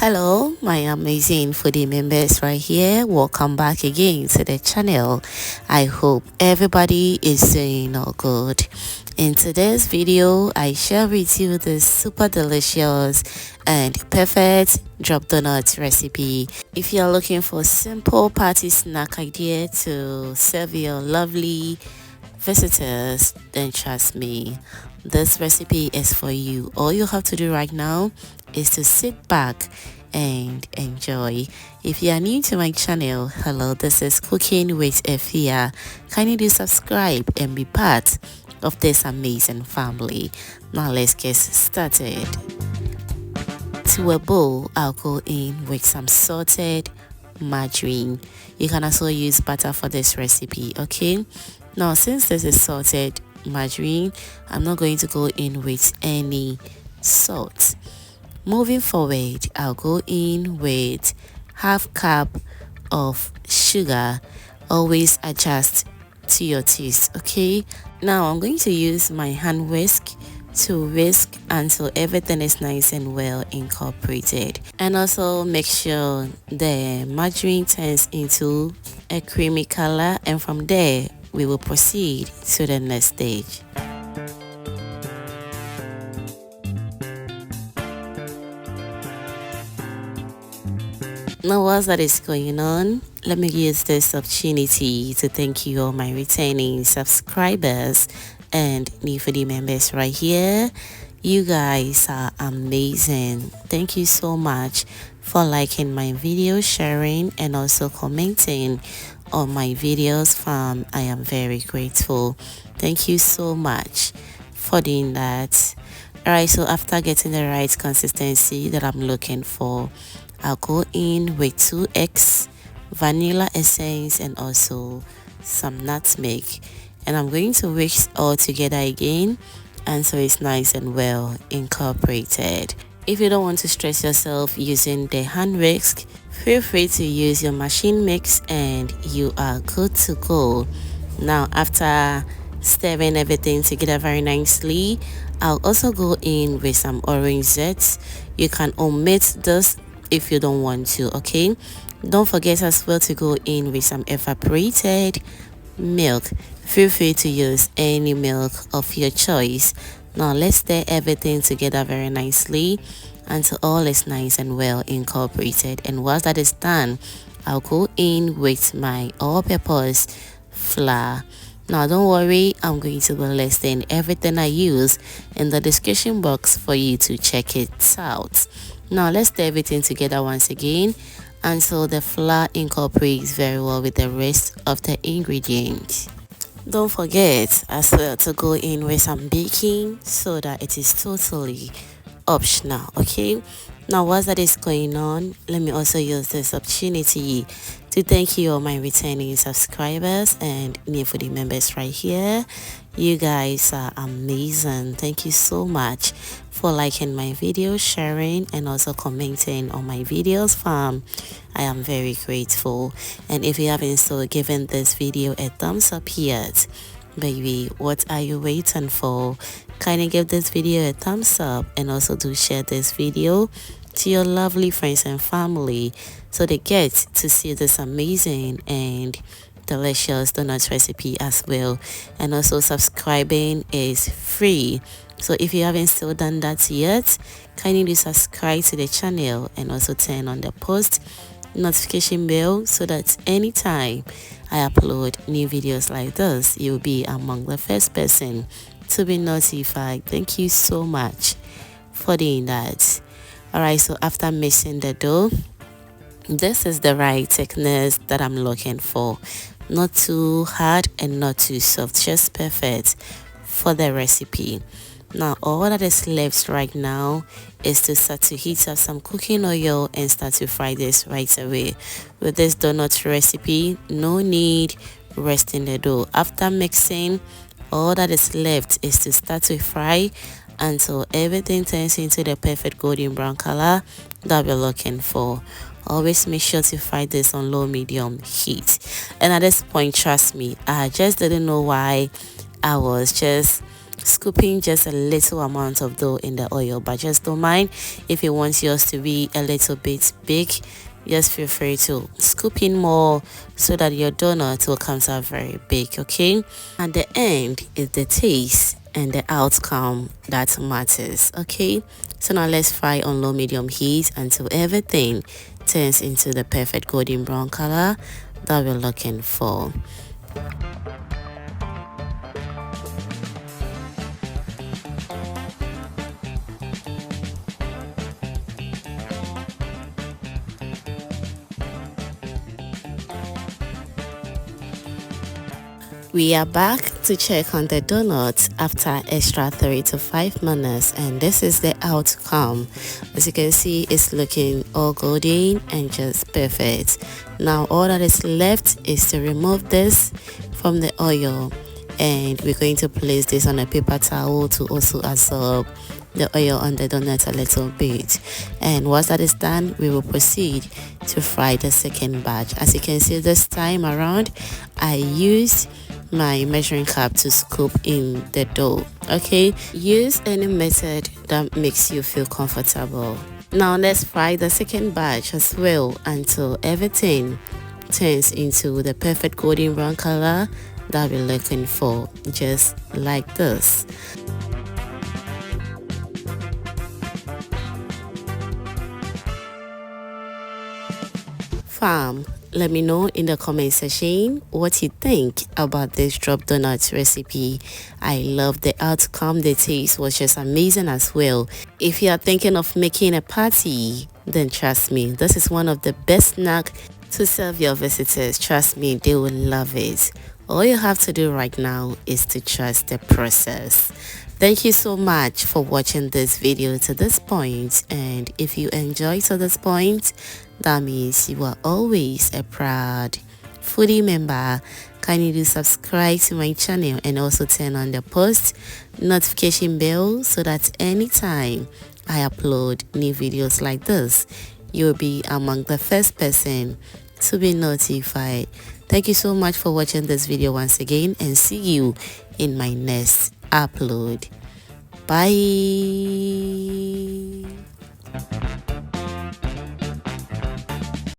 Hello, my amazing foodie members right here. Welcome back again to the channel. I hope everybody is doing all good. In today's video, I share with you the super delicious and perfect drop donut recipe. If you're looking for simple party snack idea to serve your lovely visitors, then trust me, this recipe is for you. All you have to do right now is to sit back and enjoy. If you are new to my channel, hello, this is Cooking with Efia. Kindly do subscribe and be part of this amazing family. Now let's get started. To a bowl, I'll go in with some salted margarine. You can also use butter for this recipe, okay? Now since this is salted margarine, I'm not going to go in with any salt. Moving forward, I'll go in with half cup of sugar. Always adjust to your taste, okay? Now I'm going to use my hand whisk to whisk until everything is nice and well incorporated, and also make sure the margarine turns into a creamy color, and from there we will proceed to the next stage. Now whilst that is going on, let me use this opportunity to thank you all my returning subscribers and new foodie members right here. You guys are amazing. Thank you so much for liking my video, sharing, and also commenting on my videos, fam. I am very grateful. Thank you so much for doing that. Alright, so after getting the right consistency that I'm looking for, I'll go in with 2 eggs, vanilla essence, and also some nutmeg, and I'm going to whisk all together again until it's nice and well incorporated. If you don't want to stress yourself using the hand whisk, feel free to use your machine mix and you are good to go. Now after stirring everything together very nicely, I'll also go in with some orange zest. You can omit this if you don't want to, okay? Don't forget as well to go in with some evaporated milk. Feel free to use any milk of your choice. Now let's stir everything together very nicely until all is nice and well incorporated, and once that is done, I'll go in with my all-purpose flour. Now don't worry, I'm going to be listing everything I use in the description box for you to check it out. Now let's stir everything together once again until the flour incorporates very well with the rest of the ingredients. Don't forget as well to go in with some baking soda. It is totally optional, okay? Now whilst that is going on, let me also use this opportunity to thank you all my returning subscribers and new foodie members right here. You guys are amazing. Thank you so much for liking my videos, sharing, and also commenting on my videos, fam. I am very grateful. And if you haven't still given this video a thumbs up yet, baby, what are you waiting for? Kindly give this video a thumbs up, and also do share this video to your lovely friends and family so they get to see this amazing and delicious donut recipe as well. And also subscribing is free, so if you haven't still done that yet, kindly do subscribe to the channel and also turn on the post notification bell so that anytime I upload new videos like this, you'll be among the first person to be notified. Thank you so much for doing that. Alright, so after mixing the dough, this is the right thickness that I'm looking for. Not too hard and not too soft, just perfect for the recipe. Now all that is left right now is to start to heat up some cooking oil and start to fry this right away. With this donut recipe, no need resting the dough. After mixing, all that is left is to start to fry until everything turns into the perfect golden brown color that we're looking for. Always make sure to fry this on low medium heat. And at this point, trust me, I just didn't know why I was just scooping just a little amount of dough in the oil, but just don't mind if you want yours to be a little bit big. Just feel free to scoop in more so that your donut will come out very big. Okay, at the end is the taste and the outcome that matters. Okay, so now let's fry on low medium heat until everything turns into the perfect golden brown color that we're looking for. We are back to check on the donuts after extra 3 to 5 minutes, and this is the outcome. As you can see, it's looking all golden and just perfect. Now all that is left is to remove this from the oil, and we're going to place this on a paper towel to also absorb the oil on the donut a little bit. And once that is done, we will proceed to fry the second batch. As you can see, this time around I used my measuring cup to scoop in the dough. Okay, use any method that makes you feel comfortable. Now let's fry the second batch as well until everything turns into the perfect golden brown color that we're looking for, just like this. Fam, let me know in the comment section what you think about this drop donuts recipe. I love the outcome. The taste was just amazing as well. If you are thinking of making a party, then trust me, this is one of the best snacks to serve your visitors. Trust me, they will love it. All you have to do right now is to trust the process. Thank you so much for watching this video to this point, and if you enjoyed to this point, that means you are always a proud foodie member. Kindly do subscribe to my channel and also turn on the post notification bell so that anytime I upload new videos like this, you'll be among the first person to be notified. Thank you so much for watching this video once again, and see you in my next upload. Bye.